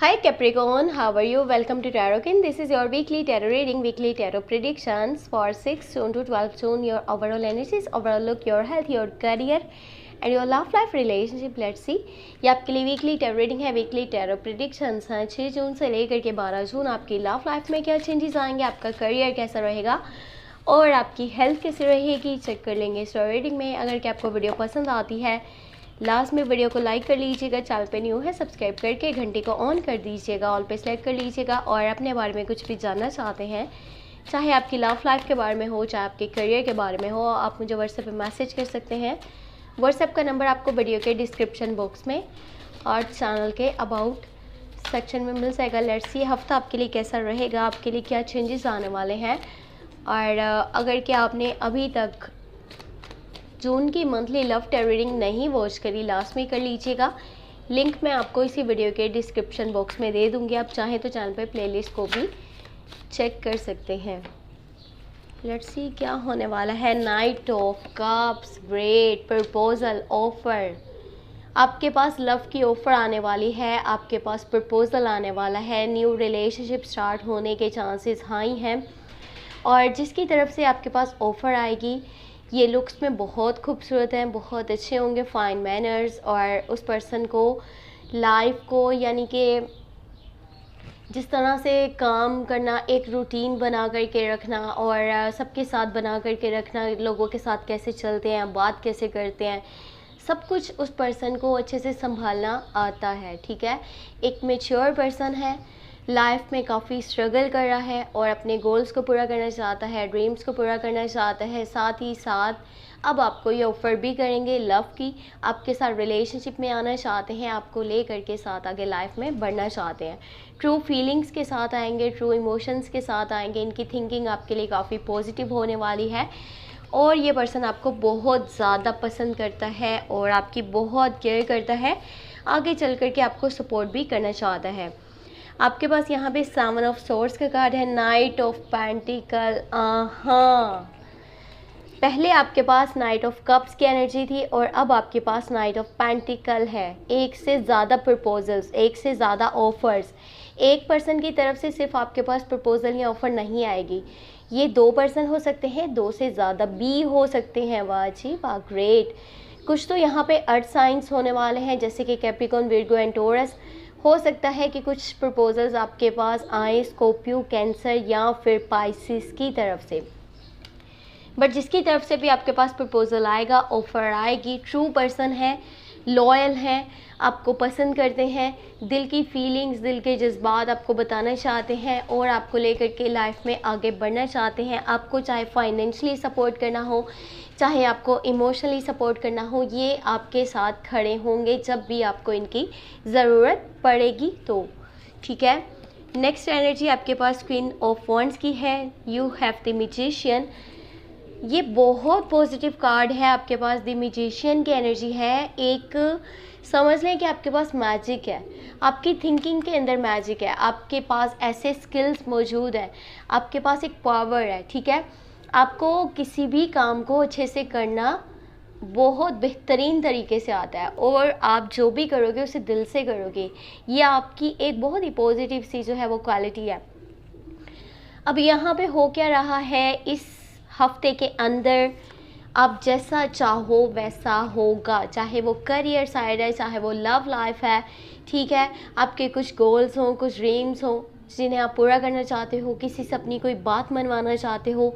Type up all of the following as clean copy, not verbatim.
Hi Capricorn, how are you? Welcome to Tarotkin. This is your weekly tarot reading, weekly tarot predictions for 6 June to 12 June. Your overall energies, overall look, your health, your career and your love life relationship. Let's see. ये आपके लिए weekly tarot reading है, weekly tarot predictions हैं 6 जून से लेकर के 12 जून। आपकी love life में क्या चेंजेस आएंगे, आपका करियर कैसा रहेगा और आपकी हेल्थ कैसी रहेगी, चेक कर लेंगे इस रीडिंग में। अगर कि आपको वीडियो पसंद आती है लास्ट में वीडियो को लाइक कर लीजिएगा, चैनल पे न्यू है सब्सक्राइब करके घंटे को ऑन कर दीजिएगा, ऑल पे सेलेक्ट कर लीजिएगा। और अपने बारे में कुछ भी जानना चाहते हैं, चाहे आपकी लव लाइफ के बारे में हो, चाहे आपके करियर के बारे में हो, आप मुझे व्हाट्सएप पे मैसेज कर सकते हैं। व्हाट्सएप का नंबर आपको वीडियो के डिस्क्रिप्शन बॉक्स में और चैनल के अबाउट सेक्शन में मिल जाएगा। लेट्स सी हफ्ता आपके लिए कैसा रहेगा, आपके लिए क्या चेंजेस आने वाले हैं। और अगर कि आपने अभी तक जून की मंथली लव टैरो रीडिंग नहीं वॉच करी, लास्ट में कर लीजिएगा। लिंक मैं आपको इसी वीडियो के डिस्क्रिप्शन बॉक्स में दे दूंगी, आप चाहें तो चैनल पे प्लेलिस्ट को भी चेक कर सकते हैं। लेट्स सी क्या होने वाला है। Night of cups, great proposal offer. आपके पास लव की ऑफ़र आने वाली है, आपके पास प्रपोजल आने वाला है, न्यू रिलेशनशिप स्टार्ट होने के चांसेस हाई हैं। और जिसकी तरफ से आपके पास ऑफ़र आएगी ये लुक्स में बहुत खूबसूरत हैं, बहुत अच्छे होंगे, फाइन मैनर्स। और उस पर्सन को लाइफ को यानी कि जिस तरह से काम करना, एक रूटीन बना करके रखना और सबके साथ बना करके रखना, लोगों के साथ कैसे चलते हैं, बात कैसे करते हैं, सब कुछ उस पर्सन को अच्छे से संभालना आता है। ठीक है, एक मैच्योर पर्सन है, लाइफ में काफ़ी स्ट्रगल कर रहा है और अपने गोल्स को पूरा करना चाहता है, ड्रीम्स को पूरा करना चाहता है। साथ ही साथ अब आपको ये ऑफ़र भी करेंगे लव की, आपके साथ रिलेशनशिप में आना चाहते हैं, आपको ले करके साथ आगे लाइफ में बढ़ना चाहते हैं। ट्रू फीलिंग्स के साथ आएंगे, ट्रू इमोशंस के साथ आएंगे। इनकी थिंकिंग आपके लिए काफ़ी पॉजिटिव होने वाली है और ये पर्सन आपको बहुत ज़्यादा पसंद करता है और आपकी बहुत केयर करता है, आगे चल कर के आपको सपोर्ट भी करना चाहता है। आपके पास यहाँ पे 7 ऑफ सोर्ड्स का कार्ड है, नाइट ऑफ पेंटिकल। हाँ, पहले आपके पास नाइट ऑफ कप्स की एनर्जी थी और अब आपके पास नाइट ऑफ पेंटिकल है। एक से ज़्यादा प्रपोजल्स, एक से ज़्यादा ऑफर्स। एक पर्सन की तरफ से सिर्फ आपके पास प्रपोजल या ऑफ़र नहीं आएगी, ये 2 पर्सन हो सकते हैं, 2 से ज़्यादा भी हो सकते हैं। वाह जी वाह, ग्रेट। कुछ तो यहाँ पे अर्थ साइंस होने वाले हैं, जैसे कि कैप्रिकॉर्न, विर्गो एंड टॉरस। हो सकता है कि कुछ प्रपोजल्स आपके पास आए स्कॉर्पियो, कैंसर या फिर पाइसिस की तरफ से। बट जिसकी तरफ से भी आपके पास प्रपोजल आएगा, ऑफ़र आएगी, ट्रू पर्सन है, लॉयल हैं, आपको पसंद करते हैं, दिल की फीलिंग्स, दिल के जज्बात आपको बताना चाहते हैं और आपको लेकर के लाइफ में आगे बढ़ना चाहते हैं। आपको चाहे फाइनेंशियली सपोर्ट करना हो, चाहे आपको इमोशनली सपोर्ट करना हो, ये आपके साथ खड़े होंगे जब भी आपको इनकी ज़रूरत पड़ेगी तो। ठीक है, नेक्स्ट एनर्जी आपके पास क्वीन ऑफ वॉन्ड्स की है। You have the magician. ये बहुत पॉजिटिव कार्ड है, आपके पास द मैजिशियन की एनर्जी है। एक समझ लें कि आपके पास मैजिक है, आपकी थिंकिंग के अंदर मैजिक है, आपके पास ऐसे स्किल्स मौजूद हैं, आपके पास एक पावर है। ठीक है, आपको किसी भी काम को अच्छे से करना बहुत बेहतरीन तरीके से आता है और आप जो भी करोगे उसे दिल से करोगे। ये आपकी एक बहुत ही पॉजिटिव सी जो है वो क्वालिटी है। अब यहाँ पे हो क्या रहा है, इस हफ्ते के अंदर आप जैसा चाहो वैसा होगा, चाहे वो करियर साइड है, चाहे वो लव लाइफ है। ठीक है, आपके कुछ गोल्स हों, कुछ ड्रीम्स हों जिन्हें आप पूरा करना चाहते हो, किसी से अपनी कोई बात मनवाना चाहते हो,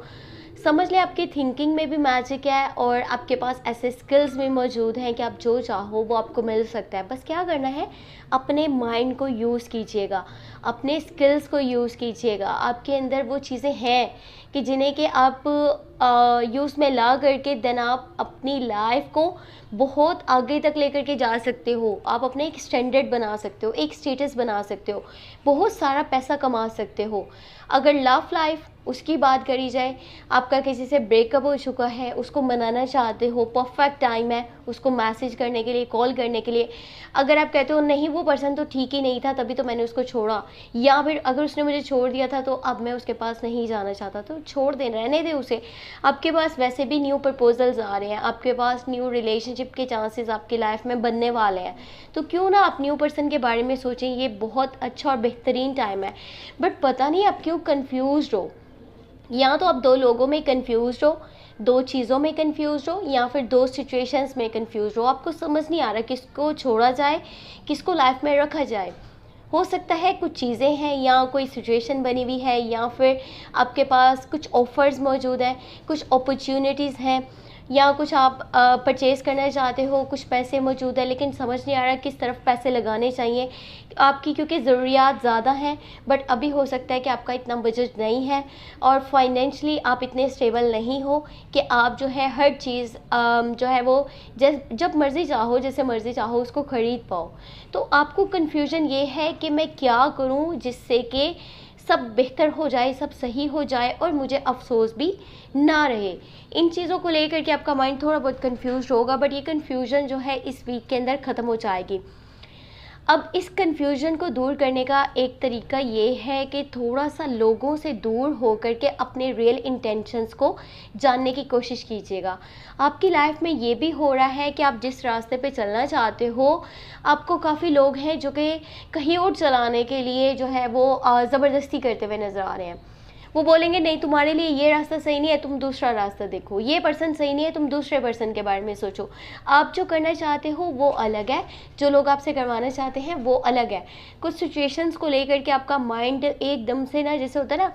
समझ लें आपकी थिंकिंग में भी मैजिक है और आपके पास ऐसे स्किल्स भी मौजूद हैं कि आप जो चाहो वो आपको मिल सकता है। बस क्या करना है, अपने माइंड को यूज़ कीजिएगा, अपने स्किल्स को यूज़ कीजिएगा। आपके अंदर वो चीज़ें हैं कि जिन्हें कि आप यूज़ में ला करके देन आप अपनी लाइफ को बहुत आगे तक लेकर के जा सकते हो। आप अपने एक स्टैंडर्ड बना सकते हो, एक स्टेटस बना सकते हो, बहुत सारा पैसा कमा सकते हो। अगर लव लाइफ उसकी बात करी जाए, आपका किसी से ब्रेकअप हो चुका है, उसको मनाना चाहते हो, परफेक्ट टाइम है उसको मैसेज करने के लिए, कॉल करने के लिए। अगर आप कहते हो नहीं वो पर्सन तो ठीक ही नहीं था तभी तो मैंने उसको छोड़ा, या फिर अगर उसने मुझे छोड़ दिया था तो अब मैं उसके पास नहीं जाना चाहता, तो छोड़ दे, रहने दे उसे। आपके पास वैसे भी न्यू प्रपोजल्स आ रहे हैं, आपके पास न्यू रिलेशनशिप के चांसेस आपकी लाइफ में बनने वाले हैं, तो क्यों ना आप न्यू पर्सन के बारे में सोचें। ये बहुत अच्छा और बेहतरीन टाइम है। बट पता नहीं आप क्यों कन्फ्यूज हो, या तो आप दो लोगों में कंफ्यूज हो, दो चीज़ों में कंफ्यूज हो, या फिर दो सिचुएशंस में कंफ्यूज हो। आपको समझ नहीं आ रहा किसको छोड़ा जाए, किसको लाइफ में रखा जाए। हो सकता है कुछ चीज़ें हैं या कोई सिचुएशन बनी हुई है, या फिर आपके पास कुछ ऑफ़र्स मौजूद हैं, कुछ अपॉर्चुनिटीज़ हैं, या कुछ आप परचेज़ करना चाहते हो, कुछ पैसे मौजूद है लेकिन समझ नहीं आ रहा किस तरफ पैसे लगाने चाहिए आपकी, क्योंकि ज़रूरियात ज़्यादा हैं। बट अभी हो सकता है कि आपका इतना बजट नहीं है और फाइनेंशली आप इतने स्टेबल नहीं हो कि आप जो है हर चीज़ जो है वो जब मर्ज़ी चाहो, जैसे मर्ज़ी चाहो उसको ख़रीद पाओ। तो आपको कन्फ्यूजन ये है कि मैं क्या करूँ जिससे कि सब बेहतर हो जाए, सब सही हो जाए और मुझे अफसोस भी ना रहे। इन चीज़ों को लेकर के आपका माइंड थोड़ा बहुत कंफ्यूज होगा, बट ये कन्फ्यूजन जो है इस वीक के अंदर ख़त्म हो जाएगी। अब इस कन्फ्यूजन को दूर करने का एक तरीका ये है कि थोड़ा सा लोगों से दूर होकर के अपने रियल इंटेंशंस को जानने की कोशिश कीजिएगा। आपकी लाइफ में ये भी हो रहा है कि आप जिस रास्ते पे चलना चाहते हो, आपको काफ़ी लोग हैं जो कि कहीं और चलाने के लिए जो है वो ज़बरदस्ती करते हुए नज़र आ रहे हैं। वो बोलेंगे नहीं तुम्हारे लिए ये रास्ता सही नहीं है, तुम दूसरा रास्ता देखो, ये पर्सन सही नहीं है, तुम दूसरे पर्सन के बारे में सोचो। आप जो करना चाहते हो वो अलग है, जो लोग आपसे करवाना चाहते हैं वो अलग है। कुछ सिचुएशंस को लेकर के आपका माइंड एकदम से ना, जैसे होता है ना,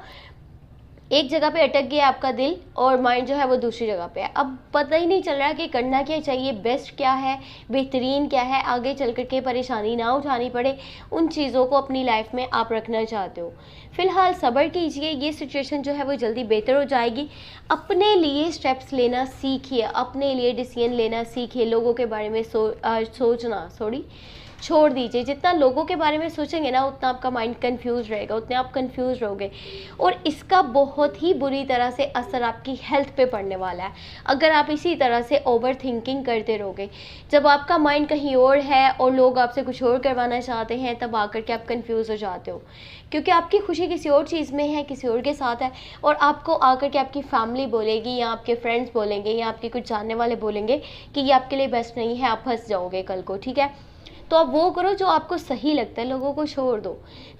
एक जगह पे अटक गया आपका दिल और माइंड जो है वो दूसरी जगह पे है। अब पता ही नहीं चल रहा कि करना क्या चाहिए, बेस्ट क्या है, बेहतरीन क्या है, आगे चल कर के परेशानी ना उठानी पड़े। उन चीज़ों को अपनी लाइफ में आप रखना चाहते हो। फ़िलहाल सब्र कीजिए, ये सिचुएशन जो है वो जल्दी बेहतर हो जाएगी। अपने लिए स्टेप्स लेना सीखिए, अपने लिए डिसीजन लेना सीखिए। लोगों के बारे में सोचना छोड़ दीजिए। जितना लोगों के बारे में सोचेंगे ना, उतना आपका माइंड कंफ्यूज रहेगा, उतने आप कंफ्यूज रहोगे और इसका बहुत ही बुरी तरह से असर आपकी हेल्थ पे पड़ने वाला है अगर आप इसी तरह से ओवर थिंकिंग करते रहोगे। जब आपका माइंड कहीं और है और लोग आपसे कुछ और करवाना चाहते हैं, तब आकर के आप कंफ्यूज हो जाते हो, क्योंकि आपकी खुशी किसी और चीज़ में है, किसी और के साथ है, और आपको आकर के आपकी फैमिली बोलेगी या आपके फ्रेंड्स बोलेंगे या आपके कुछ जानने वाले बोलेंगे कि ये आपके लिए बेस्ट नहीं है, आप फंस जाओगे कल को। ठीक है, तो आप वो करो जो आपको सही लगता है, लोगों को छोड़ दो,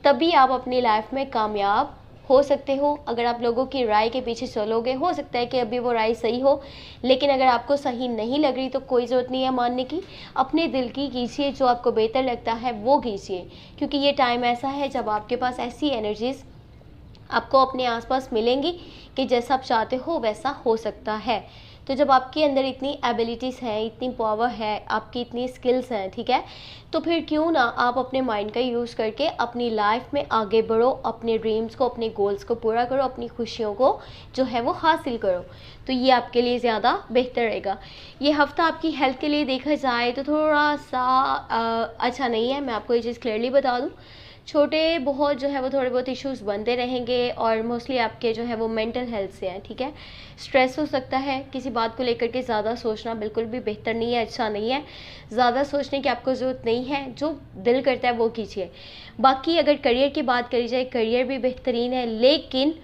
तभी आप अपनी लाइफ में कामयाब हो सकते हो। अगर आप लोगों की राय के पीछे चलोगे, हो सकता है कि अभी वो राय सही हो, लेकिन अगर आपको सही नहीं लग रही तो कोई ज़रूरत नहीं है मानने की। अपने दिल की कीजिए, जो आपको बेहतर लगता है वो कीजिए, क्योंकि ये टाइम ऐसा है जब आपके पास ऐसी एनर्जीज़ आपको अपने आसपास मिलेंगी कि जैसा आप चाहते हो वैसा हो सकता है। तो जब आपके अंदर इतनी एबिलिटीज़ हैं, इतनी पावर है, आपकी इतनी स्किल्स हैं, ठीक है, तो फिर क्यों ना आप अपने माइंड का यूज़ करके अपनी लाइफ में आगे बढ़ो, अपने ड्रीम्स को, अपने गोल्स को पूरा करो, अपनी खुशियों को जो है वो हासिल करो। तो ये आपके लिए ज़्यादा बेहतर रहेगा। ये हफ़्ता आपकी हेल्थ के लिए देखा जाए तो थोड़ा सा अच्छा नहीं है, मैं आपको ये चीज़ क्लियरली बता दूँ। छोटे बहुत जो है वो थोड़े बहुत इश्यूज़ बनते रहेंगे और मोस्टली आपके जो है वो मेंटल हेल्थ से हैं। ठीक है, स्ट्रेस हो सकता है, किसी बात को लेकर के ज़्यादा सोचना बिल्कुल भी बेहतर नहीं है, अच्छा नहीं है। ज़्यादा सोचने की आपको ज़रूरत नहीं है, जो दिल करता है वो कीजिए। बाकी अगर करियर की बात करी जाए, करियर भी बेहतरीन है, लेकिन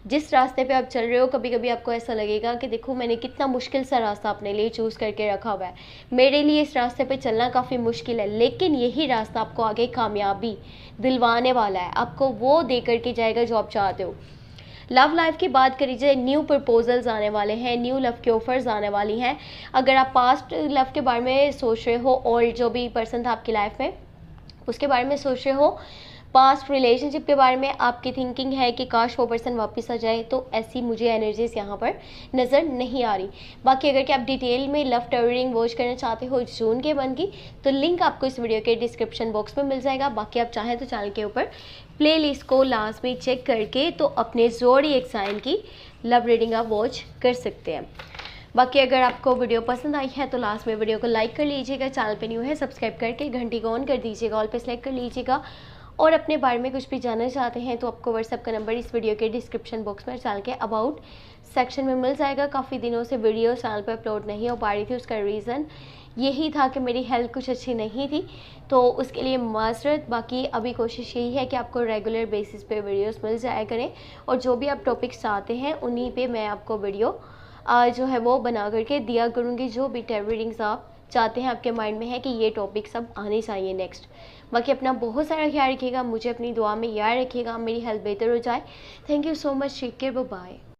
जिस रास्ते पे आप चल रहे हो, कभी कभी आपको ऐसा लगेगा कि देखो मैंने कितना मुश्किल सा रास्ता अपने लिए चूज़ करके रखा हुआ है, मेरे लिए इस रास्ते पे चलना काफ़ी मुश्किल है, लेकिन यही रास्ता आपको आगे कामयाबी दिलवाने वाला है, आपको वो दे करके जाएगा जो आप चाहते हो। लव लाइफ की बात करी जाए, न्यू प्रपोजल्स आने वाले हैं, न्यू लव के ऑफर्स आने वाली हैं। अगर आप पास्ट लव के बारे में सोच रहे हो और जो भी पर्सन था आपकी लाइफ में उसके बारे में सोच रहे हो, पास्ट रिलेशनशिप के बारे में आपकी थिंकिंग है कि काश वो पर्सन वापस आ जाए, तो ऐसी मुझे एनर्जीज यहाँ पर नज़र नहीं आ रही। बाकी अगर कि आप डिटेल में लव टेररिंग वॉच करना चाहते हो जून के मंथ की, तो लिंक आपको इस वीडियो के डिस्क्रिप्शन बॉक्स में मिल जाएगा। बाकी आप चाहें तो चैनल के ऊपर प्लेलिस्ट को लास्ट में चेक करके तो अपने ज़ोडिएक साइन की लव रीडिंग आप वॉच कर सकते हैं। बाकी अगर आपको वीडियो पसंद आई है तो लास्ट में वीडियो को लाइक कर लीजिएगा, चैनल पे न्यू है सब्सक्राइब करके घंटी को ऑन कर दीजिएगा, ऑल पे सेलेक्ट कर लीजिएगा। और अपने बारे में कुछ भी जानना चाहते हैं तो आपको व्हाट्सएप का नंबर इस वीडियो के डिस्क्रिप्शन बॉक्स में, चैनल के अबाउट सेक्शन में मिल जाएगा। काफ़ी दिनों से वीडियो चैनल पर अपलोड नहीं हो पा रही थी, उसका रीज़न यही था कि मेरी हेल्थ कुछ अच्छी नहीं थी, तो उसके लिए माजरत। बाकी अभी कोशिश यही है कि आपको रेगुलर बेसिस पे वीडियोस मिल जाया करें और जो भी आप टॉपिक्स चाहते हैं उन्हीं पे मैं आपको वीडियो जो है वो बना करके दिया करूँगी, जो भी टैरो रीडिंग्स आप चाहते हैं, आपके माइंड में है कि ये टॉपिक सब आने चाहिए नेक्स्ट। बाकी अपना बहुत सारा ख्याल रखिएगा, मुझे अपनी दुआ में याद रखिएगा, मेरी हेल्थ बेहतर हो जाए। Thank you so much, take care, bye.